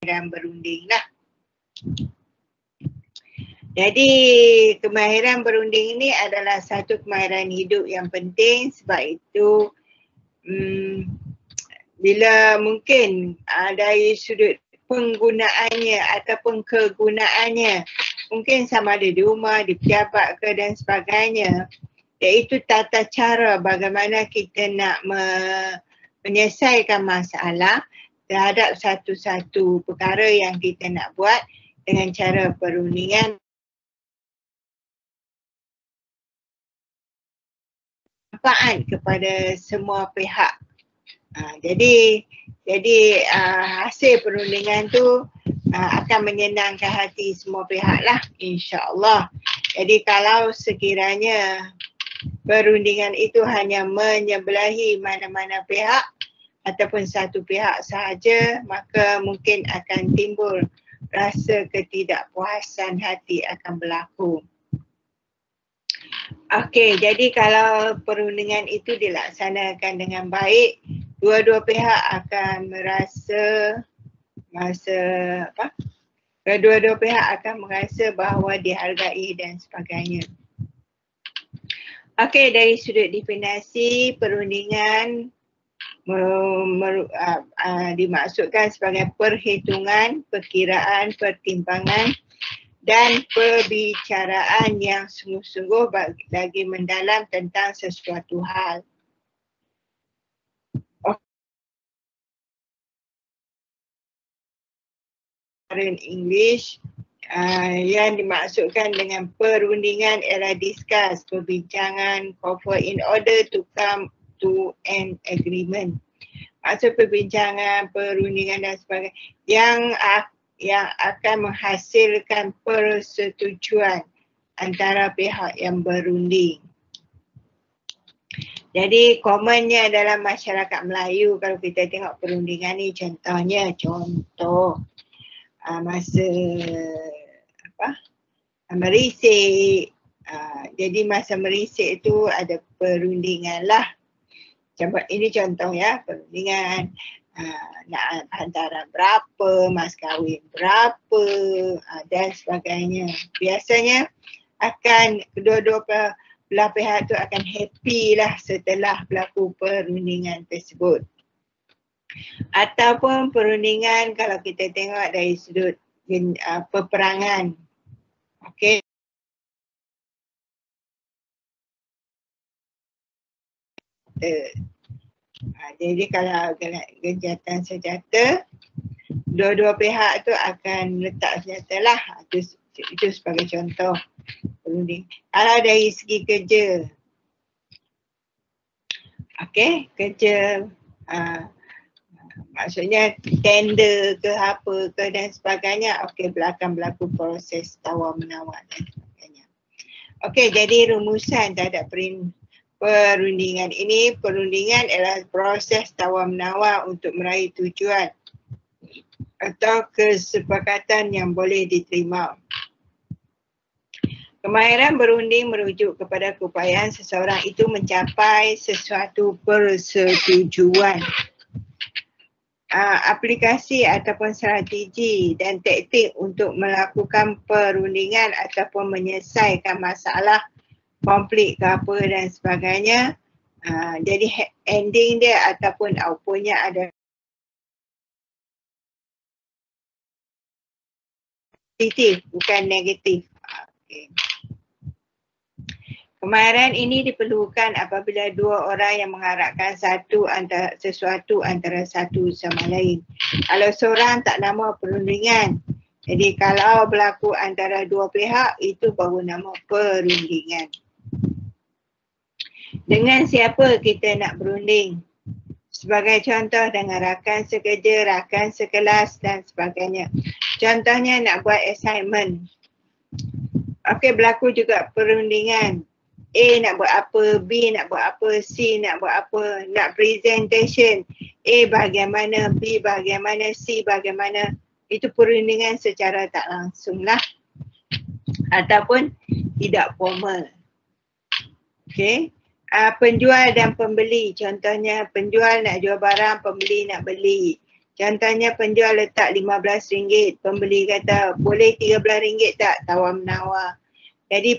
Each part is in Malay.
kemahiran berunding lah. Jadi kemahiran berunding ini adalah satu kemahiran hidup yang penting, sebab itu bila mungkin dari sudut penggunaannya ataupun kegunaannya, mungkin sama ada di rumah, di pejabat ke dan sebagainya, iaitu tata cara bagaimana kita nak menyelesaikan masalah terhadap satu-satu perkara yang kita nak buat dengan cara perundingan. Manfaat kepada semua pihak. Jadi hasil perundingan tu akan menyenangkan hati semua pihak lah, insya-Allah. Jadi kalau sekiranya perundingan itu hanya menyebelahi mana-mana pihak ataupun satu pihak sahaja, maka mungkin akan timbul rasa ketidakpuasan hati akan berlaku. Okey, jadi kalau perundingan itu dilaksanakan dengan baik, dua-dua pihak akan kedua-dua pihak akan merasa bahawa dihargai dan sebagainya. Okey, dari sudut definisi perundingan dimaksudkan sebagai perhitungan, perkiraan, pertimbangan dan perbicaraan yang sungguh-sungguh bagi mendalam tentang sesuatu hal. In English, yang dimaksudkan dengan perundingan ialah discuss, perbincangan, confer in order to come to an agreement. Maksud perbincangan, perundingan dan sebagainya yang akan menghasilkan persetujuan antara pihak yang berunding. Jadi commonnya dalam masyarakat Melayu, kalau kita tengok perundingan ni, contoh masa merisik. Jadi masa merisik itu ada perundingan lah. Ini contoh ya, perundingan. Nak hantaran berapa, mas kahwin berapa dan sebagainya. Biasanya akan kedua-dua belah pihak tu akan happy lah setelah berlaku perundingan tersebut. Ataupun perundingan kalau kita tengok dari sudut peperangan. Okey. Jadi kalau gencatan senjata, dua-dua pihak tu akan letak senjata lah. Itu sebagai contoh perunding. Kalau dari segi kerja, okey, kerja maksudnya tender ke apa ke dan sebagainya, okey, akan berlaku proses tawar-menawar dan sebagainya. Okey, jadi rumusan terhadap perundingan ini, perundingan adalah proses tawar-menawar untuk meraih tujuan atau kesepakatan yang boleh diterima. Kemahiran berunding merujuk kepada keupayaan seseorang itu mencapai sesuatu persetujuan. Aplikasi ataupun strategi dan taktik untuk melakukan perundingan ataupun menyelesaikan masalah konflik ke apa dan sebagainya. Jadi ending dia ataupun outputnya ada positif, bukan negatif. Okay. Kemahiran ini diperlukan apabila dua orang yang mengharapkan sesuatu antara satu sama lain. Kalau seorang tak nama perundingan, jadi kalau berlaku antara dua pihak, itu baru nama perundingan. Dengan siapa kita nak berunding? Sebagai contoh dengan rakan sekerja, rakan sekelas dan sebagainya. Contohnya nak buat assignment. Okey, berlaku juga perundingan. A nak buat apa, B nak buat apa, C nak buat apa, nak presentation. A bagaimana, B bagaimana, C bagaimana. Itu perundingan secara tak langsung lah. Ataupun tidak formal. Okey. Penjual dan pembeli, contohnya penjual nak jual barang, pembeli nak beli. Contohnya penjual letak RM15, pembeli kata boleh RM13 tak, tawar menawar. Jadi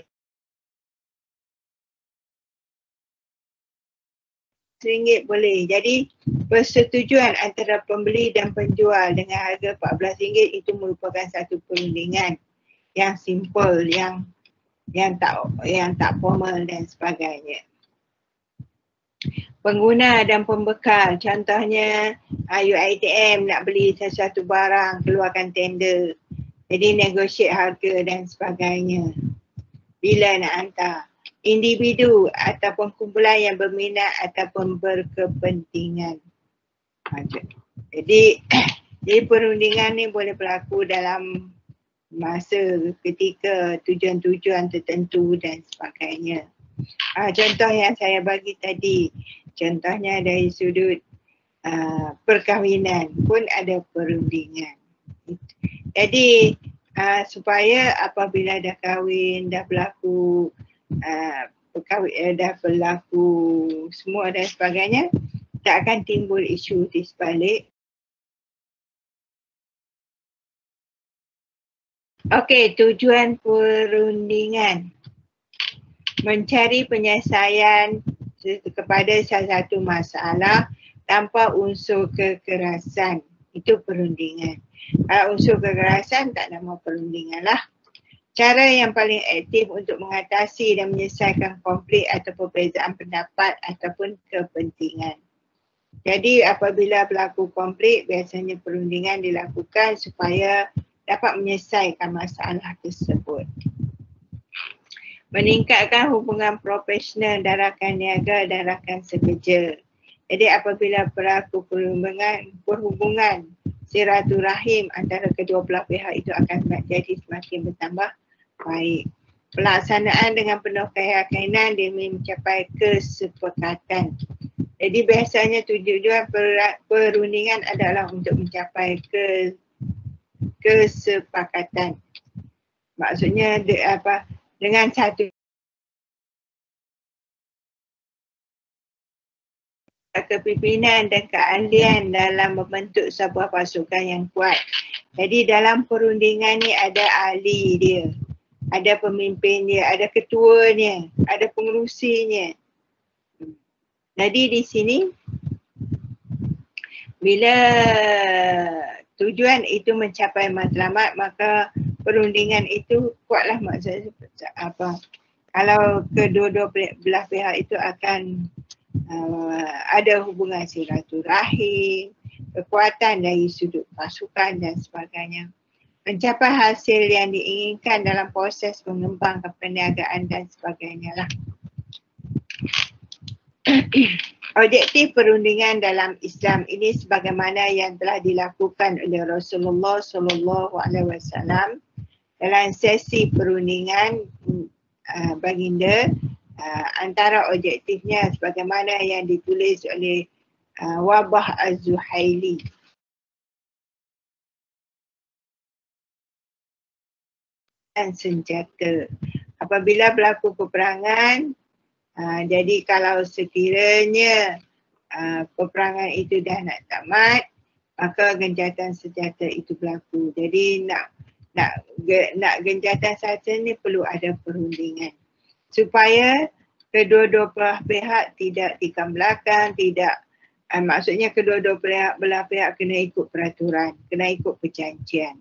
RM15 boleh. Jadi persetujuan antara pembeli dan penjual dengan harga RM14 itu merupakan satu perundingan yang simple, yang tak formal dan sebagainya. Pengguna dan pembekal, contohnya UiTM nak beli sesuatu barang, keluarkan tender. Jadi negotiate harga dan sebagainya. Bila nak hantar. Individu ataupun kumpulan yang berminat ataupun berkepentingan. Jadi perundingan ni boleh berlaku dalam masa ketika tujuan-tujuan tertentu dan sebagainya. Contoh yang saya bagi tadi, contohnya dari sudut perkahwinan pun ada perundingan. Jadi supaya apabila dah kahwin, dah berlaku dah berlaku semua dan sebagainya, tak akan timbul isu di sebalik. Okey, tujuan perundingan. Mencari penyelesaian kepada salah satu masalah tanpa unsur kekerasan. Itu perundingan. Unsur kekerasan tak nama perundingan lah. Cara yang paling aktif untuk mengatasi dan menyelesaikan konflik atau perbezaan pendapat ataupun kepentingan. Jadi apabila berlaku konflik, biasanya perundingan dilakukan supaya dapat menyelesaikan masalah tersebut. Meningkatkan hubungan profesional dan rakan niaga dan rakan sekerja. Jadi apabila berlaku perhubungan silaturahim antara kedua belah pihak itu akan jadi semakin bertambah baik. Pelaksanaan dengan penuh keyakinan demi mencapai kesepakatan. Jadi biasanya tujuan perundingan adalah untuk mencapai kesepakatan. Maksudnya dengan satu kepimpinan dan keahlian dalam membentuk sebuah pasukan yang kuat. Jadi dalam perundingan ni ada ahli dia, ada pemimpin dia, ada ketuanya, ada pengerusinya. Jadi di sini bila tujuan itu mencapai matlamat, maka perundingan itu kuatlah. Maksudnya apa? Kalau kedua-dua belah pihak itu akan ada hubungan silaturahim, kekuatan dari sudut pasukan dan sebagainya. Mencapai hasil yang diinginkan dalam proses mengembangkan perniagaan dan sebagainya lah. Objektif perundingan dalam Islam ini sebagaimana yang telah dilakukan oleh Rasulullah SAW dalam sesi perundingan baginda, antara objektifnya sebagaimana yang ditulis oleh Wabah Az-Zuhaili. Dan senjata. Apabila berlaku peperangan, jadi kalau sekiranya peperangan itu dah nak tamat, maka gencatan senjata itu berlaku. Jadi nak gencatan senjata ni perlu ada perundingan. Supaya kedua-dua belah pihak tidak tikam belakang, maksudnya kedua-dua belah pihak kena ikut peraturan, kena ikut perjanjian.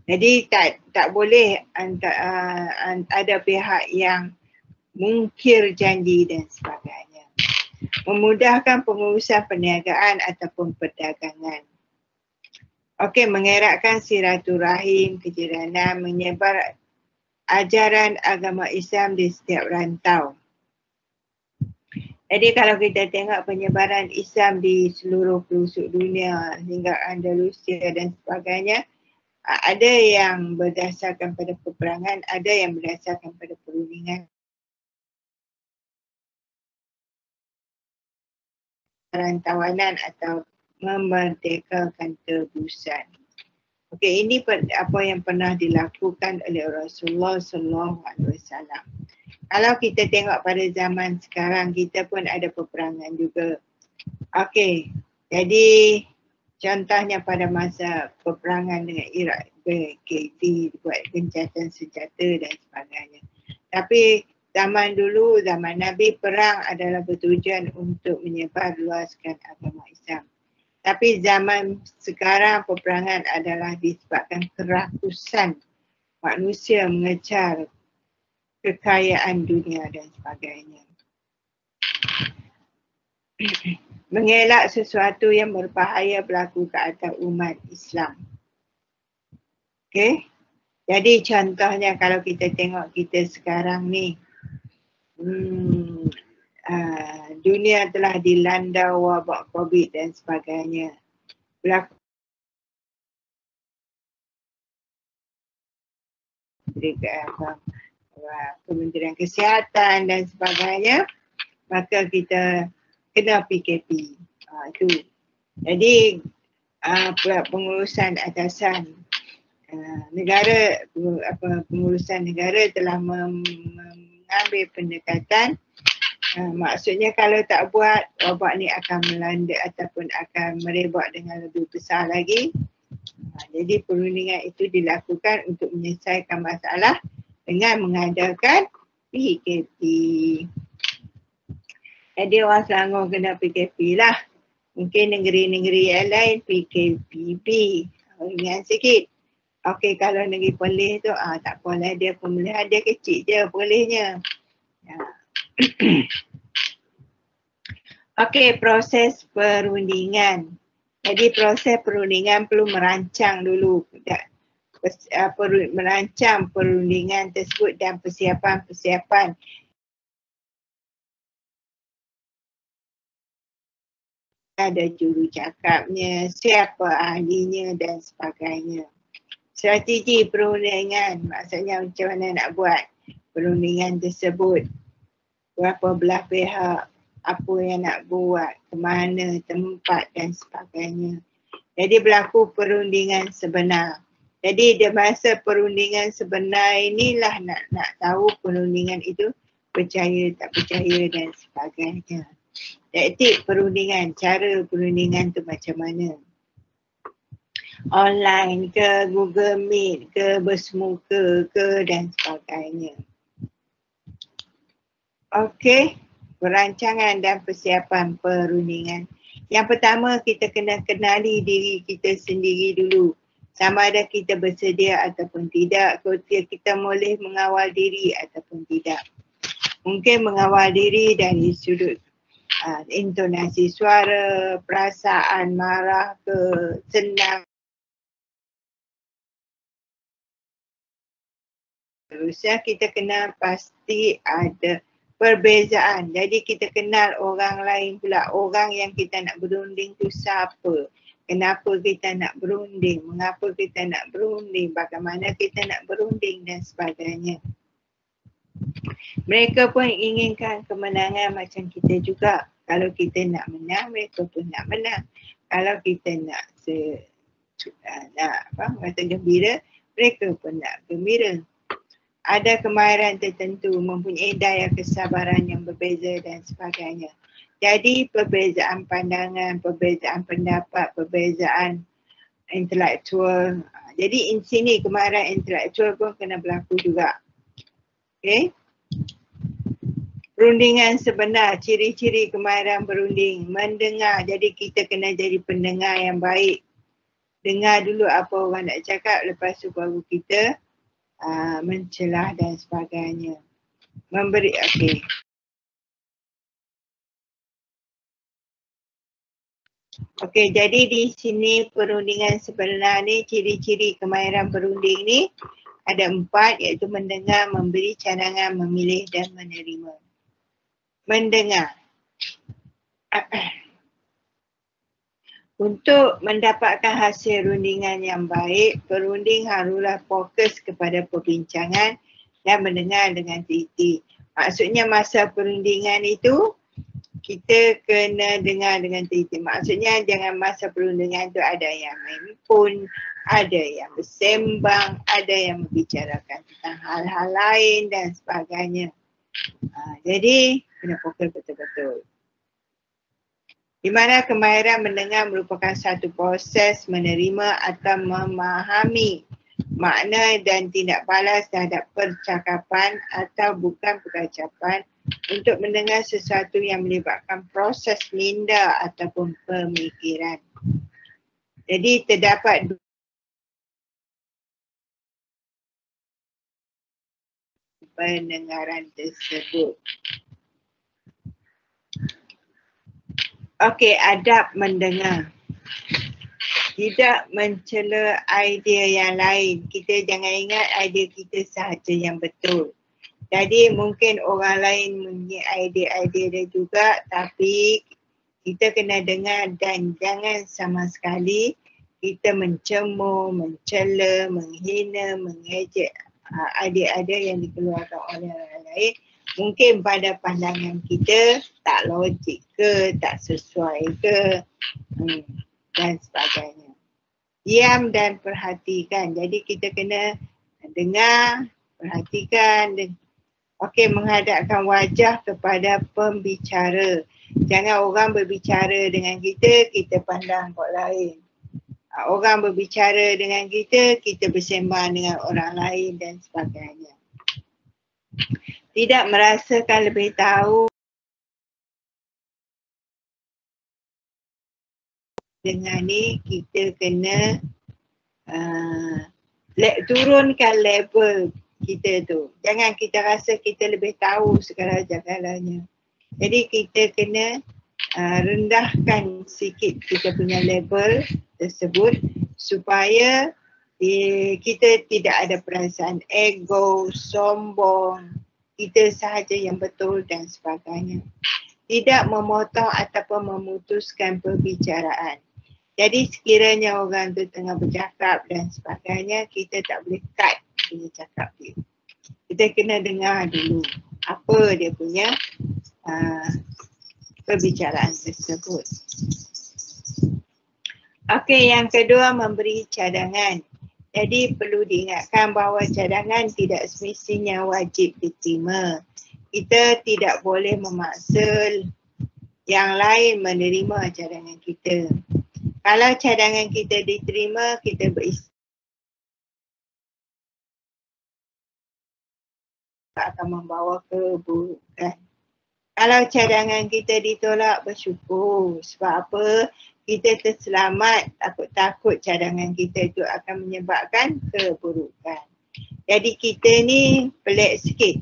Jadi tak boleh ada pihak yang mungkir janji dan sebagainya. Memudahkan pengurusan perniagaan ataupun perdagangan. Okey, mengeratkan silaturahim, kejiranan, menyebar ajaran agama Islam di setiap rantau. Jadi kalau kita tengok penyebaran Islam di seluruh pelosok dunia hingga Andalusia dan sebagainya, ada yang berdasarkan pada peperangan, ada yang berdasarkan pada perundingan. Rantawanan atau memerdekakan tebusan. Okey, ini apa yang pernah dilakukan oleh Rasulullah SAW. Kalau kita tengok pada zaman sekarang, kita pun ada peperangan juga. Okey, jadi Contohnya pada masa peperangan dengan Iraq, KT buat gencatan senjata dan sebagainya. Tapi zaman dulu, zaman Nabi, perang adalah bertujuan untuk menyebarluaskan agama Islam. Tapi zaman sekarang peperangan adalah disebabkan kerakusan manusia mengejar kekayaan dunia dan sebagainya. Mengelak sesuatu yang berbahaya berlaku ke atas umat Islam. Okey. Jadi contohnya kalau kita tengok kita sekarang ni, dunia telah dilanda wabak COVID dan sebagainya. Berlaku Kementerian Kesihatan dan sebagainya, maka kita kena PKP. Itu. Jadi pengurusan atasan negara, pengurusan negara telah mengambil pendekatan. Maksudnya kalau tak buat, wabak ni akan melanda ataupun akan merebak dengan lebih besar lagi. Jadi perundingan itu dilakukan untuk menyelesaikan masalah dengan mengadakan PKP. Jadi orang Selangor kena PKP lah. Mungkin negeri-negeri yang lain PKPB. Ringan sikit. Okey, kalau negeri Perlis tu tak apalah, dia pemilihan dia kecil je bolehnya. Okey, proses perundingan. Jadi proses perundingan perlu merancang dulu. Merancang perundingan tersebut dan persiapan-persiapan. Ada juru cakapnya, siapa ahlinya dan sebagainya. Strategi perundingan, maksudnya macam mana nak buat perundingan tersebut. Berapa belah pihak, apa yang nak buat, ke mana tempat dan sebagainya. Jadi berlaku perundingan sebenar. Jadi di masa perundingan sebenar inilah nak tahu perundingan itu percaya tak percaya dan sebagainya. Taktik perundingan, cara perundingan tu macam mana? Online ke, Google Meet ke, bersemuka ke dan sebagainya. Okey, perancangan dan persiapan perundingan. Yang pertama kita kena kenali diri kita sendiri dulu. Sama ada kita bersedia ataupun tidak, kita boleh mengawal diri ataupun tidak. Mungkin mengawal diri dari sudut intonasi suara, perasaan marah ke, senang. Terusnya kita kena pasti ada perbezaan. Jadi kita kenal orang lain pula. Orang yang kita nak berunding tu siapa? Kenapa kita nak berunding? Mengapa kita nak berunding? Bagaimana kita nak berunding dan sebagainya. Mereka pun inginkan kemenangan macam kita juga. Kalau kita nak menang, mereka pun nak menang. Kalau kita nak gembira, mereka pun nak gembira. Ada kemahiran tertentu, mempunyai daya kesabaran yang berbeza dan sebagainya. Jadi perbezaan pandangan, perbezaan pendapat, perbezaan intelektual. Jadi di sini kemahiran intelektual pun kena berlaku juga. Okey. Perundingan sebenar, ciri-ciri kemahiran berunding, mendengar. Jadi kita kena jadi pendengar yang baik. Dengar dulu apa orang nak cakap, lepas tu baru kita mencelah dan sebagainya. Memberi, okey. Okey, jadi di sini perundingan sebenar ni, ciri-ciri kemahiran berunding ni ada 4, iaitu mendengar, memberi cadangan, memilih dan menerima. Mendengar. Untuk mendapatkan hasil rundingan yang baik, perunding haruslah fokus kepada perbincangan dan mendengar dengan teliti. Maksudnya masa perundingan itu, kita kena dengar dengan teliti. Maksudnya jangan masa perundingan tu ada yang main phone, ada yang bersembang, ada yang membicarakan tentang hal-hal lain dan sebagainya. Jadi kena fokus betul-betul. Di mana kemahiran mendengar merupakan satu proses menerima atau memahami makna dan tindak balas terhadap percakapan atau bukan percakapan untuk mendengar sesuatu yang melibatkan proses minda ataupun pemikiran. Jadi terdapat pendengaran tersebut. Okey, adab mendengar. Tidak mencela idea yang lain. Kita jangan ingat idea kita sahaja yang betul. Jadi mungkin orang lain punya idea-idea dia juga, tapi kita kena dengar dan jangan sama sekali kita mencemooh, mencela, menghina, mengejek idea-idea yang dikeluarkan oleh orang lain. Mungkin pada pandangan kita tak logik ke, tak sesuai ke dan sebagainya. Diam dan perhatikan. Jadi kita kena dengar, perhatikan. Okey, menghadapkan wajah kepada pembicara. Jangan orang berbicara dengan kita, kita pandang kok lain. Orang berbicara dengan kita, kita bersembang dengan orang lain dan sebagainya. Tidak merasakan lebih tahu dengan ni kita kena turunkan level kita tu. Jangan kita rasa kita lebih tahu segala-galanya. Jadi kita kena rendahkan sikit kita punya level tersebut supaya kita tidak ada perasaan ego, sombong, kita sahaja yang betul dan sebagainya. Tidak memotong ataupun memutuskan perbicaraan. Jadi sekiranya orang tu tengah bercakap dan sebagainya, kita tak boleh cut dia cakap dia. Kita kena dengar dulu apa dia punya perbicaraan tersebut. Okey, yang kedua memberi cadangan. Jadi perlu diingatkan bahawa cadangan tidak semestinya wajib diterima. Kita tidak boleh memaksa yang lain menerima cadangan kita. Kalau cadangan kita diterima, kita akan membawa keburukan. Kalau cadangan kita ditolak, bersyukur. Sebab apa? Kita terselamat, takut-takut cadangan kita itu akan menyebabkan keburukan. Jadi kita ni pelik sikit.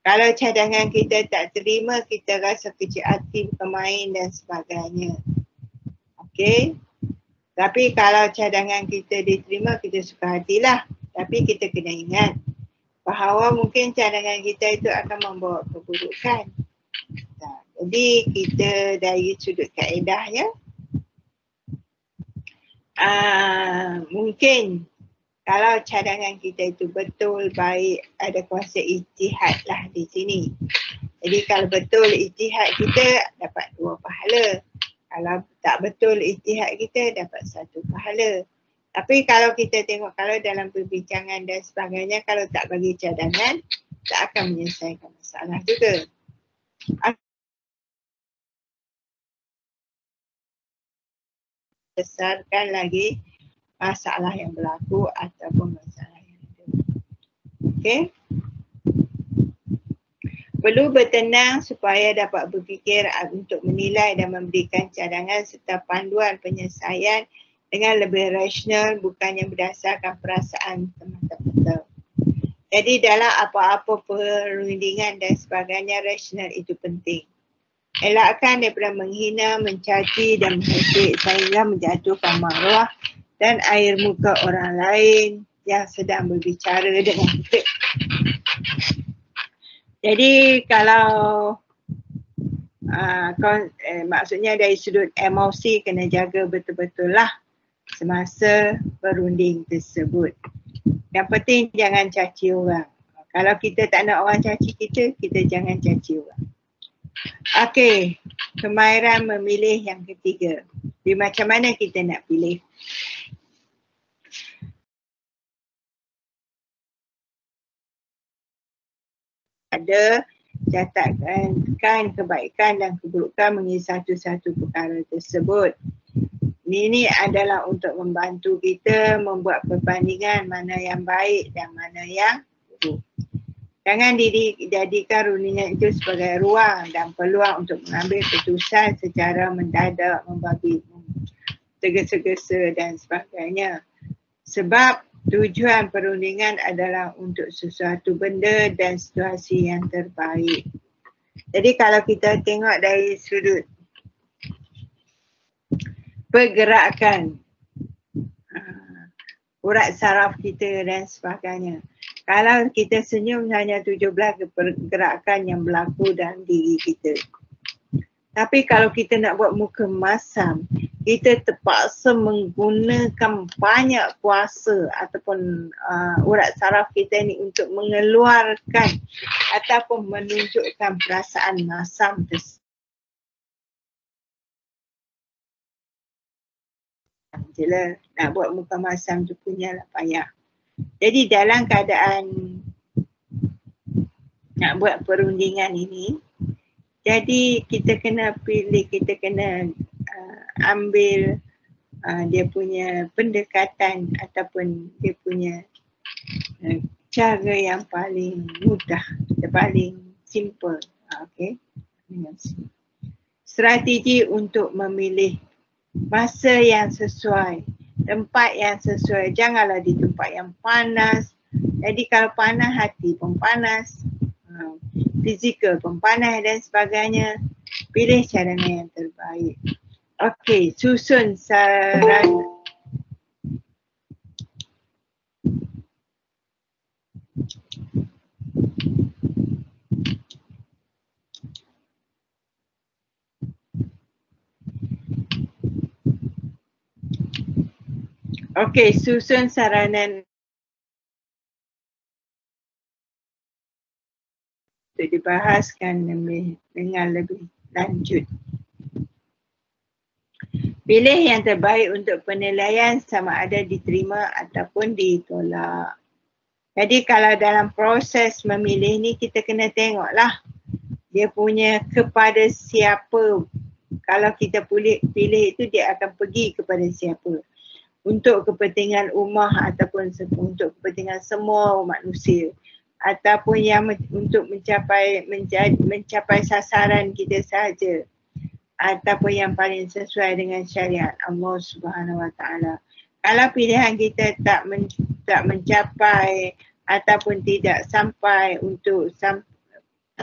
Kalau cadangan kita tak terima, kita rasa kecil hati, bermain dan sebagainya. Okey? Tapi kalau cadangan kita diterima, kita suka hatilah. Tapi kita kena ingat bahawa mungkin cadangan kita itu akan membawa keburukan. Jadi kita dari sudut kaedahnya, mungkin kalau cadangan kita itu betul, baik, ada kuasa ijtihad lah di sini. Jadi kalau betul ijtihad kita, dapat 2 pahala. Kalau tak betul ijtihad kita, dapat 1 pahala. Tapi kalau kita tengok, kalau dalam perbincangan dan sebagainya, kalau tak bagi cadangan, tak akan menyelesaikan masalah juga. Besarkan lagi masalah yang berlaku ataupun masalah yang ada. Okey? Perlu bertenang supaya dapat berfikir untuk menilai dan memberikan cadangan serta panduan penyelesaian dengan lebih rasional, bukannya berdasarkan perasaan semata-mata. Jadi dalam apa-apa perundingan dan sebagainya, rasional itu penting. Elakkan daripada menghina, mencaci dan menghasut sehingga menjatuhkan maruah dan air muka orang lain yang sedang berbicara dengan kita. Jadi kalau maksudnya dari sudut emosi, kena jaga betul-betul lah semasa berunding tersebut. Yang penting jangan caci orang. Kalau kita tak nak orang caci kita, kita jangan caci orang. Okey, kemahiran memilih yang ketiga. Jadi macam mana kita nak pilih? Ada catatkan kebaikan dan keburukan mengenai satu-satu perkara tersebut. Ini adalah untuk membantu kita membuat perbandingan mana yang baik dan mana yang buruk. Jangan jadikan rundingan itu sebagai ruang dan peluang untuk mengambil keputusan secara mendadak, membabi, tergesa-gesa dan sebagainya. Sebab tujuan perundingan adalah untuk sesuatu benda dan situasi yang terbaik. Jadi kalau kita tengok dari sudut pergerakan urat saraf kita dan sebagainya. Kalau kita senyum hanya 17 pergerakan yang berlaku dalam diri kita. Tapi kalau kita nak buat muka masam, kita terpaksa menggunakan banyak kuasa ataupun urat saraf kita ni untuk mengeluarkan ataupun menunjukkan perasaan masam tersebut. Jelah nak buat muka masam tu punyalah payah. Jadi dalam keadaan nak buat perundingan ini, jadi kita kena pilih, kita kena ambil dia punya pendekatan ataupun dia punya cara yang paling mudah, paling simple. Okay. Strategi untuk memilih masa yang sesuai, tempat yang sesuai. Janganlah di tempat yang panas. Jadi kalau panas, hati pun panas, fizikal pun panas dan sebagainya. Pilih caranya yang terbaik. Okey, susun saran. Okey, susun saranan untuk dibahaskan dengan lebih lanjut. Pilih yang terbaik untuk penilaian sama ada diterima ataupun ditolak. Jadi kalau dalam proses memilih ni kita kena tengoklah dia punya kepada siapa. Kalau kita pilih itu dia akan pergi kepada siapa. Untuk kepentingan ummah ataupun untuk kepentingan semua manusia, ataupun yang untuk mencapai sasaran kita sahaja, ataupun yang paling sesuai dengan syariat Allah Subhanahu Wa Taala. Kalau pilihan kita tak mencapai ataupun tidak sampai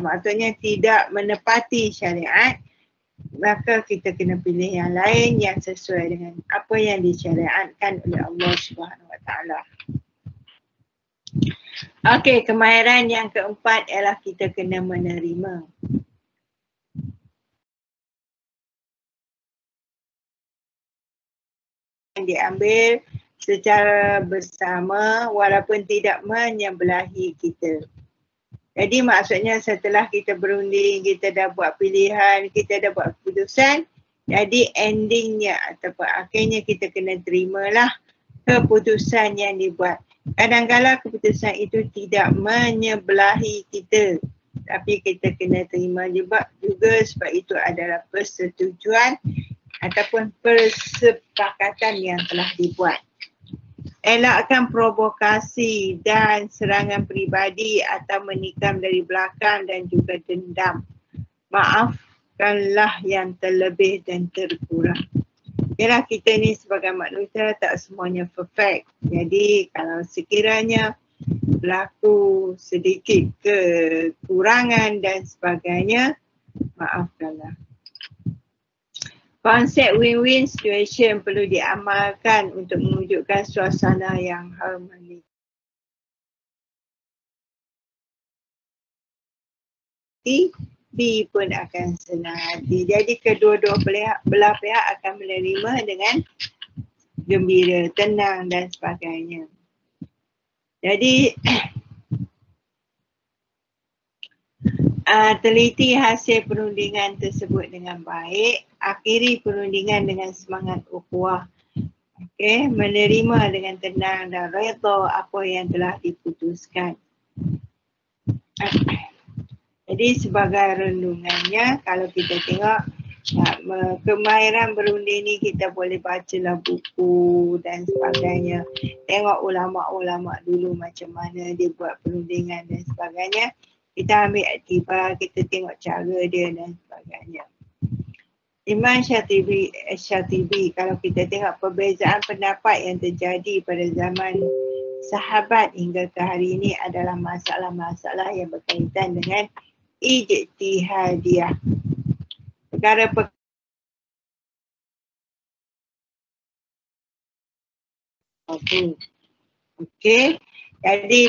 maksudnya tidak menepati syariat, maka kita kena pilih yang lain yang sesuai dengan apa yang disyariatkan oleh Allah Subhanahu Wa Taala. Okey, kemahiran yang keempat ialah kita kena menerima. Yang diambil secara bersama walaupun tidak menyebelahi kita. Jadi maksudnya setelah kita berunding, kita dah buat pilihan, kita dah buat keputusan, jadi endingnya ataupun akhirnya kita kena terimalah keputusan yang dibuat. Kadang-kadang keputusan itu tidak menyebelahi kita, tapi kita kena terima juga sebab itu adalah persetujuan ataupun persepakatan yang telah dibuat. Elakkan provokasi dan serangan peribadi atau menikam dari belakang dan juga dendam. Maafkanlah yang terlebih dan terkurang. Yalah, kita ni sebagai manusia tak semuanya perfect. Jadi kalau sekiranya berlaku sedikit kekurangan dan sebagainya, maafkanlah. Konsep win-win situation perlu diamalkan untuk mewujudkan suasana yang harmoni. B pun akan senang hati. Jadi kedua-dua belah pihak akan menerima dengan gembira, tenang dan sebagainya. Jadi teliti hasil perundingan tersebut dengan baik, akhiri perundingan dengan semangat ukhuwah. Okey, menerima dengan tenang dan redha apa yang telah diputuskan. Jadi sebagai renungannya, kalau kita tengok kemahiran berunding ni kita boleh bacalah buku dan sebagainya. Tengok ulama'-ulama' dulu macam mana dia buat perundingan dan sebagainya. Kita ambil iktibar, kita tengok cara dia dan sebagainya. Imam Syatibi, kalau kita tengok perbezaan pendapat yang terjadi pada zaman sahabat hingga ke hari ini adalah masalah-masalah yang berkaitan dengan ijtihadiyah. Perkara Okey. Jadi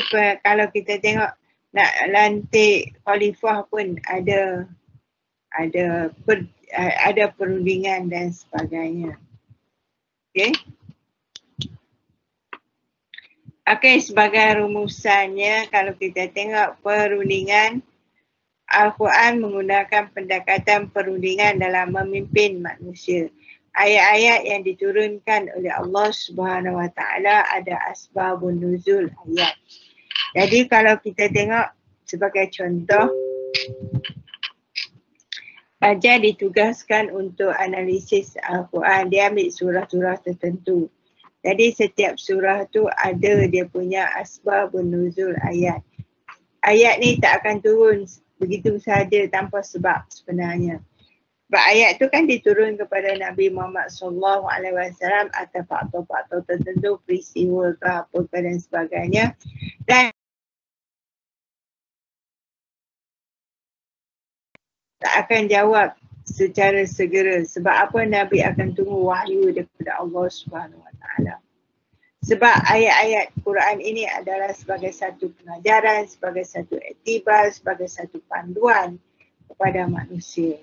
kalau kita tengok nak lantik khalifah pun ada perundingan dan sebagainya. Okey. Okey, sebagai rumusannya kalau kita tengok perundingan, Al-Quran menggunakan pendekatan perundingan dalam memimpin manusia. Ayat-ayat yang diturunkan oleh Allah Subhanahu Wa Taala ada asbabun nuzul ayat. Jadi kalau kita tengok sebagai contoh, Raja ditugaskan untuk analisis Al-Quran. Dia ambil surah-surah tertentu. Jadi setiap surah tu ada dia punya asbabun nuzul ayat. Ayat ni tak akan turun begitu saja tanpa sebab sebenarnya. Sebab ayat tu kan diturun kepada Nabi Muhammad SAW atas faktor-faktor tertentu, peristiwa ke apa ke dan sebagainya. Dan tak akan jawab secara segera. Sebab apa? Nabi akan tunggu wahyu daripada Allah Subhanahu Wa Taala. Sebab ayat-ayat Quran ini adalah sebagai satu pengajaran, sebagai satu iktibar, sebagai satu panduan kepada manusia.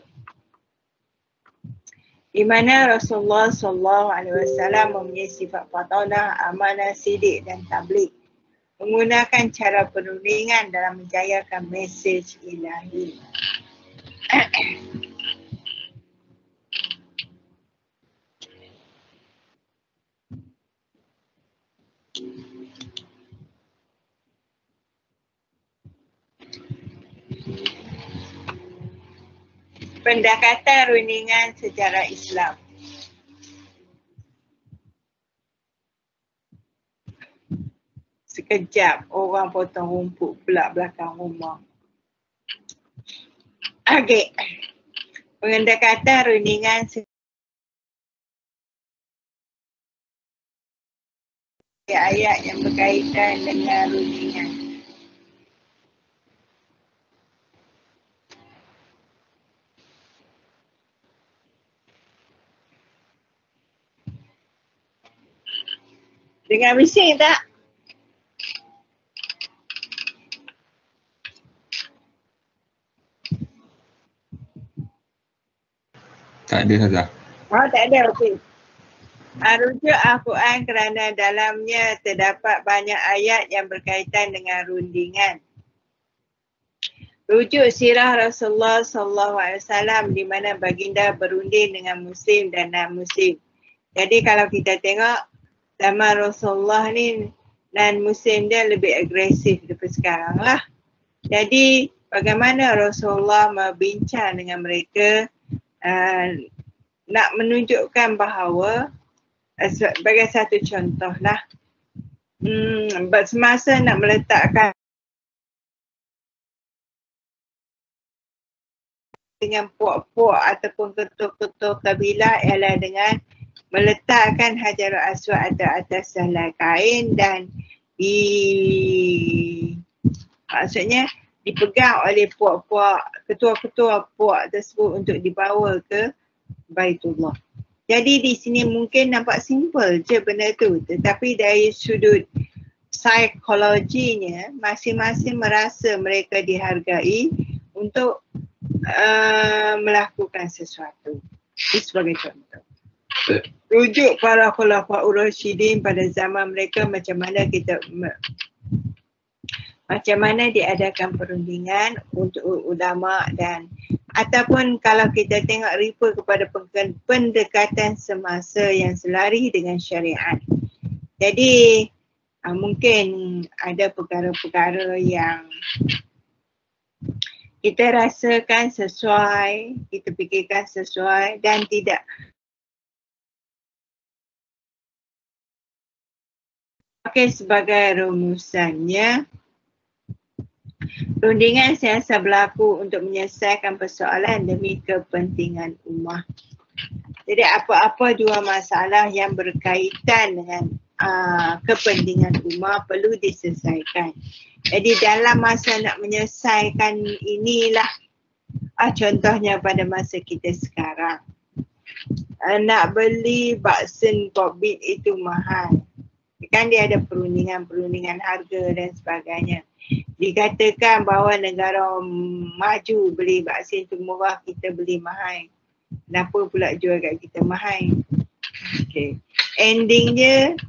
Di mana Rasulullah SAW mempunyai sifat fatanah, amanah, sidik dan tabligh. Menggunakan cara perundingan dalam menjayakan mesej ilahi. Pendekatan rundingan sejarah Islam. Sekejap orang potong rumput pula belakang rumah. Okey. Pendekatan rundingan ayat yang berkaitan dengan rundingan. Dengar bising tak? Tak ada Hazah. Oh, tak ada, okey. Rujuk Al-Quran kerana dalamnya terdapat banyak ayat yang berkaitan dengan rundingan. Rujuk sirah Rasulullah SAW di mana baginda berunding dengan Muslim dan non-Muslim. Jadi kalau kita tengok zaman Rasulullah ni non-Muslim dia lebih agresif daripada sekarang lah. Jadi bagaimana Rasulullah berbincang dengan mereka nak menunjukkan bahawa sebagai satu contoh lah semasa nak meletakkan dengan puak-puak ataupun ketua-ketua kabilah ialah dengan meletakkan Hajarul Aswad atas helai kain dan maksudnya dipegang oleh puak-puak, ketua-ketua puak tersebut untuk dibawa ke Baitullah. Jadi di sini mungkin nampak simple je benda tu, tetapi dari sudut psikologinya masing-masing merasa mereka dihargai untuk melakukan sesuatu. Ini sebagai contoh. Rujuk para khulafaur rasyidin pada zaman mereka macam mana diadakan perundingan untuk ulama dan ataupun kalau kita tengok refer kepada pendekatan semasa yang selari dengan syariat. Jadi mungkin ada perkara-perkara yang kita rasakan sesuai, kita fikirkan sesuai dan tidak. Okey, sebagai rumusannya, rundingan siasat berlaku untuk menyelesaikan persoalan demi kepentingan ummah. Jadi apa-apa dua masalah yang berkaitan dengan kepentingan ummah perlu diselesaikan. Jadi dalam masa nak menyelesaikan inilah contohnya pada masa kita sekarang. Nak beli vaksin COVID itu mahal. Kan dia ada perundingan harga dan sebagainya. Dikatakan bahawa negara maju beli vaksin itu murah, kita beli mahal. Kenapa pula jual kat kita mahal? Okay. Endingnya,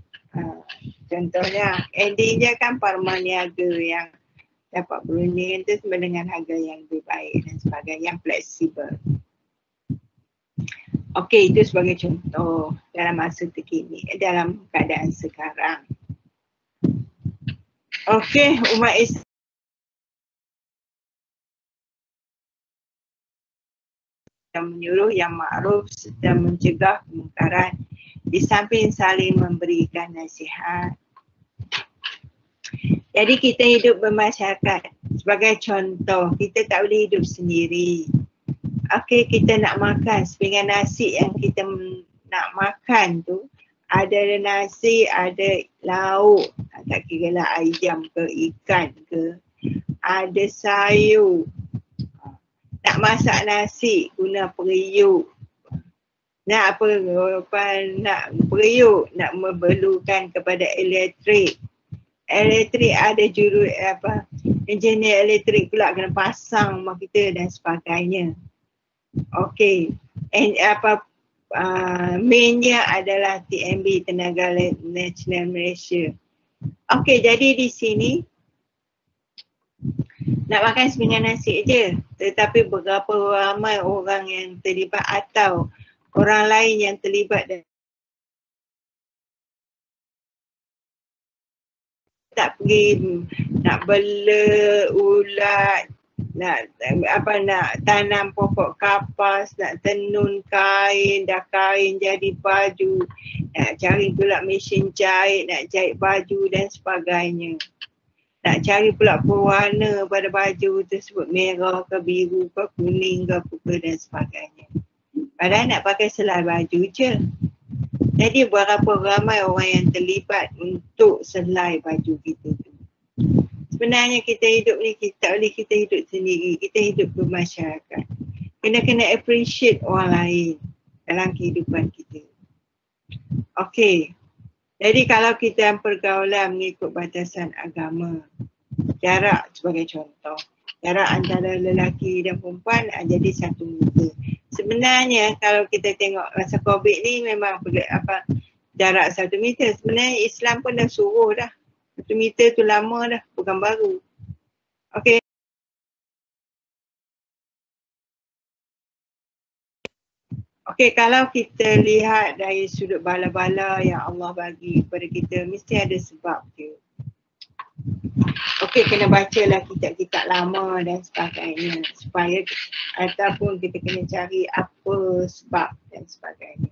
contohnya, endingnya kan parma niaga yang dapat berundingan itu dengan harga yang lebih baik dan sebagainya, yang fleksibel. Okey, itu sebagai contoh dalam masa terkini, dalam keadaan sekarang. Okey, umat Islam menyuruh yang makruf serta mencegah kemungkaran di samping saling memberikan nasihat. Jadi kita hidup bermasyarakat. Sebagai contoh, kita tak boleh hidup sendiri. Okey, kita nak makan sepinggan nasi yang kita nak makan tu, ada nasi, ada lauk, tak kira lah ayam ke ikan ke, ada sayur. Nak masak nasi guna periuk. Nak periuk, nak memerlukan kepada elektrik. Elektrik ada engineer elektrik pula kena pasang rumah kita dan sebagainya. Okey, mainnya adalah TNB, Tenaga Nasional Malaysia. Okey, jadi di sini nak makan sepinggan nasi je, tetapi berapa ramai orang yang terlibat atau orang lain yang terlibat dan tak pergi nak bela ulat, nak tanam pokok kapas, nak tenun kain, dah kain jadi baju, nak cari pula mesin jahit, nak jahit baju dan sebagainya. Nak cari pula pewarna pada baju tersebut, merah ke biru ke kuning ke apa dan sebagainya. Padahal nak pakai selai baju je. Jadi berapa ramai orang yang terlibat untuk selai baju kita tu. Sebenarnya kita hidup ni, tak boleh kita hidup sendiri, kita hidup bermasyarakat. Kena appreciate orang lain dalam kehidupan kita. Okey. Jadi kalau kita pergaulan mengikut batasan agama, jarak sebagai contoh, jarak antara lelaki dan perempuan jadi 1 meter. Sebenarnya kalau kita tengok masa COVID ni memang jarak 1 meter. Sebenarnya Islam pun dah suruh dah. 1 meter tu lama dah, bukan baru. Okey. Okey, kalau kita lihat dari sudut bala-bala yang Allah bagi kepada kita, mesti ada sebab dia. Okey, kena bacalah kitab-kitab lama dan sebagainya supaya ataupun kita kena cari apa sebab dan sebagainya.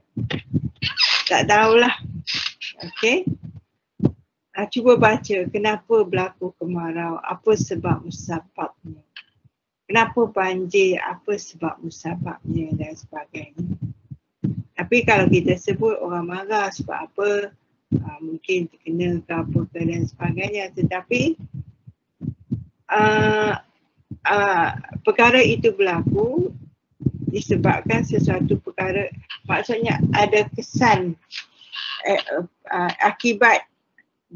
Tak tahulah. Okey. Cuba baca kenapa berlaku kemarau, apa sebab musababnya. Kenapa banjir, apa sebab musababnya dan sebagainya. Tapi kalau kita sebut orang marah sebab apa, mungkin terkena ke apa ke dan sebagainya. Tetapi perkara itu berlaku disebabkan sesuatu perkara, maksudnya ada kesan akibat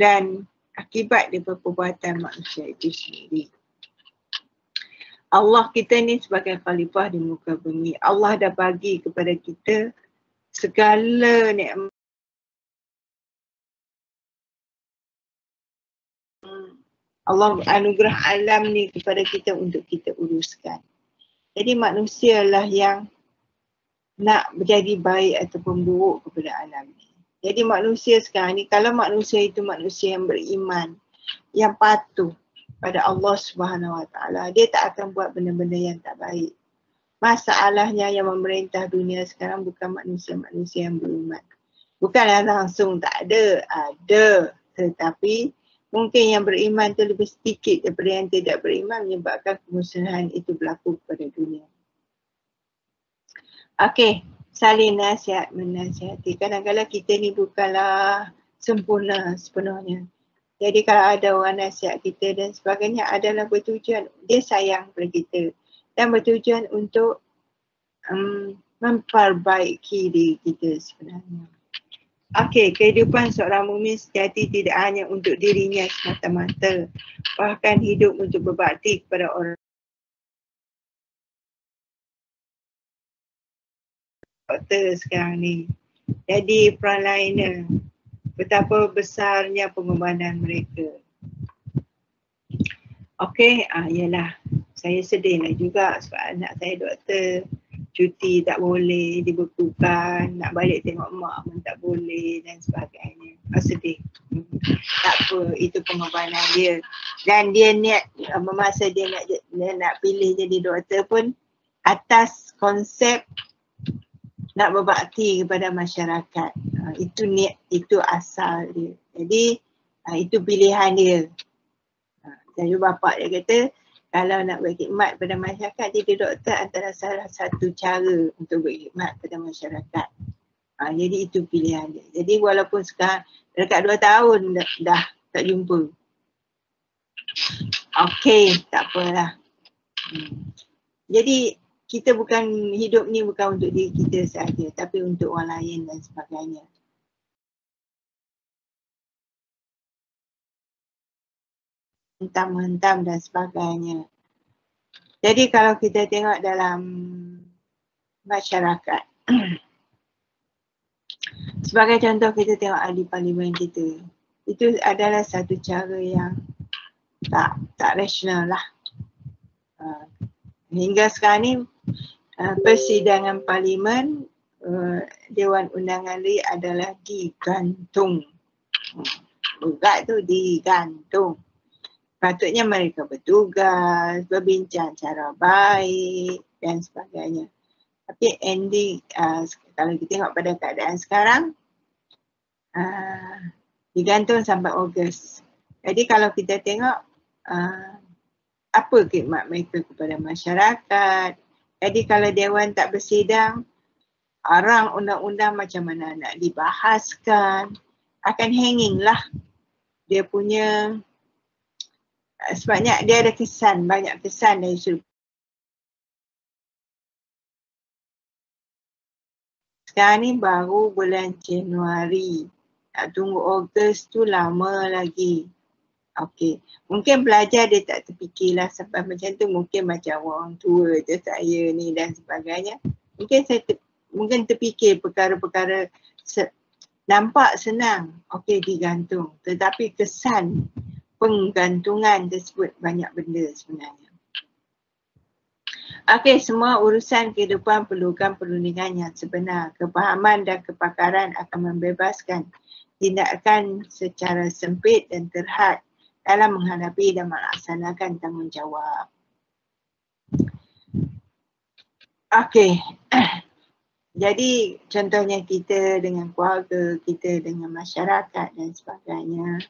daripada perbuatan manusia itu sendiri. Allah kita ni sebagai khalifah di muka bumi. Allah dah bagi kepada kita segala nikmat. Allah anugerah alam ni kepada kita untuk kita uruskan. Jadi manusia lah yang nak menjadi baik ataupun buruk kepada alam ni. Jadi manusia sekarang ni, kalau manusia itu manusia yang beriman, yang patuh, pada Allah Subhanahu Wa Taala. Dia tak akan buat benda-benda yang tak baik. Masalahnya yang memerintah dunia sekarang bukan manusia-manusia yang beriman. Bukanlah langsung tak ada, ada. Tetapi mungkin yang beriman tu lebih sedikit daripada yang tidak beriman, menyebabkan kemusnahan itu berlaku pada dunia. Okey, saling nasihat menasihati. Kadang-kadang kita ni bukanlah sempurna sepenuhnya. Jadi kalau ada orang nasihat kita dan sebagainya adalah bertujuan, dia sayang kepada kita dan bertujuan untuk memperbaiki diri kita sebenarnya. Okey, kehidupan seorang mukmin sejati tidak hanya untuk dirinya semata-mata, bahkan hidup untuk berbakti kepada orang doktor sekarang ni. Jadi frontliner, betapa besarnya pengorbanan mereka. Okey, ialah saya sedihlah juga sebab anak saya doktor, cuti tak boleh, dibekukan, nak balik tengok mak pun tak boleh dan sebagainya. Sedih. Tak apa, itu pengorbanan dia. Dan dia niat, masa dia nak pilih jadi doktor pun atas konsep nak berbakti kepada masyarakat. Itu niat, itu asal dia. Jadi itu pilihan dia. Jadi bapa dia kata, kalau nak berkhidmat pada masyarakat, jadi doktor antara salah satu cara untuk berkhidmat pada masyarakat. Jadi itu pilihan dia. Jadi walaupun sekarang dekat 2 tahun dah tak jumpa. Okey, tak apalah. Jadi kita bukan, hidup ni bukan untuk diri kita saja, tapi untuk orang lain dan sebagainya. Hentam-hentam dan sebagainya. Jadi kalau kita tengok dalam masyarakat, sebagai contoh kita tengok ahli parlimen kita, itu adalah satu cara yang tak rasional lah. Hingga sekarang ni persidangan parlimen, Dewan Undangan Negeri adalah digantung. Berat tu digantung. Patutnya mereka bertugas, berbincang cara baik dan sebagainya. Tapi ending, kalau kita tengok pada keadaan sekarang, digantung sampai Ogos. Jadi kalau kita tengok apa khidmat mereka kepada masyarakat. Jadi kalau Dewan tak bersidang, arang undang-undang macam mana nak dibahaskan, akan hanging lah. Dia punya, sebabnya dia ada kesan, banyak kesan dari sudut. Sekarang ni baru bulan Januari. Nak tunggu Ogos tu lama lagi. Okey, mungkin pelajar dia tak terfikirlah sampai macam tu, mungkin macam orang tua je saya ni dan sebagainya. Mungkin saya mungkin terfikir perkara-perkara nampak senang, okey digantung. Tetapi kesan penggantungan tersebut banyak benda sebenarnya. Okey, semua urusan kehidupan perlukan perundingan yang sebenar. Kepahaman dan kepakaran akan membebaskan tindakan secara sempit dan terhad dalam menghadapi dan melaksanakan tanggungjawab. Okey. Jadi contohnya kita dengan keluarga, kita dengan masyarakat dan sebagainya.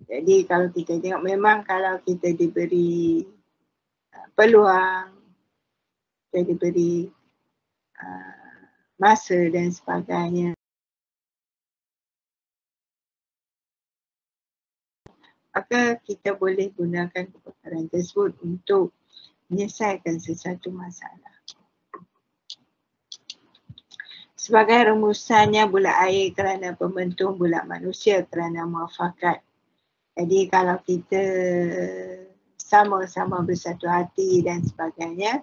Jadi kalau kita tengok, memang kalau kita diberi peluang, kita diberi masa dan sebagainya, maka kita boleh gunakan kepakaran tersebut untuk menyelesaikan sesuatu masalah. Sebagai rumusannya, bulat air kerana pembentuk, bulat manusia kerana muafakat. Jadi kalau kita sama-sama bersatu hati dan sebagainya,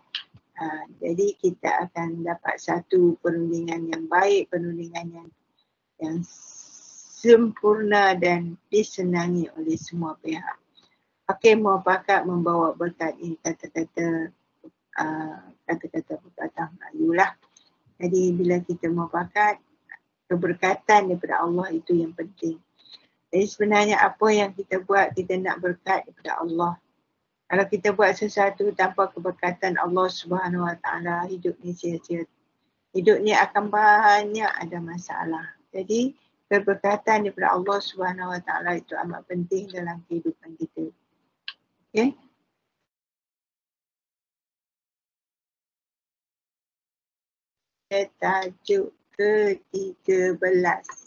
jadi kita akan dapat satu perundingan yang baik, perundingan yang sempurna dan disenangi oleh semua pihak. Okey, muafakat membawa berkat, ini kata-kata perkataan Melayu lah. Jadi bila kita muafakat, keberkatan daripada Allah itu yang penting. Jadi sebenarnya apa yang kita buat, kita nak berkat daripada Allah. Kalau kita buat sesuatu tanpa keberkatan Allah Subhanahu Wa Taala, hidup ni sia-sia. Hidup ni akan banyak ada masalah. Jadi keberkatan daripada Allah Subhanahu Wa Taala itu amat penting dalam kehidupan kita. Okay? Tajuk ke-13.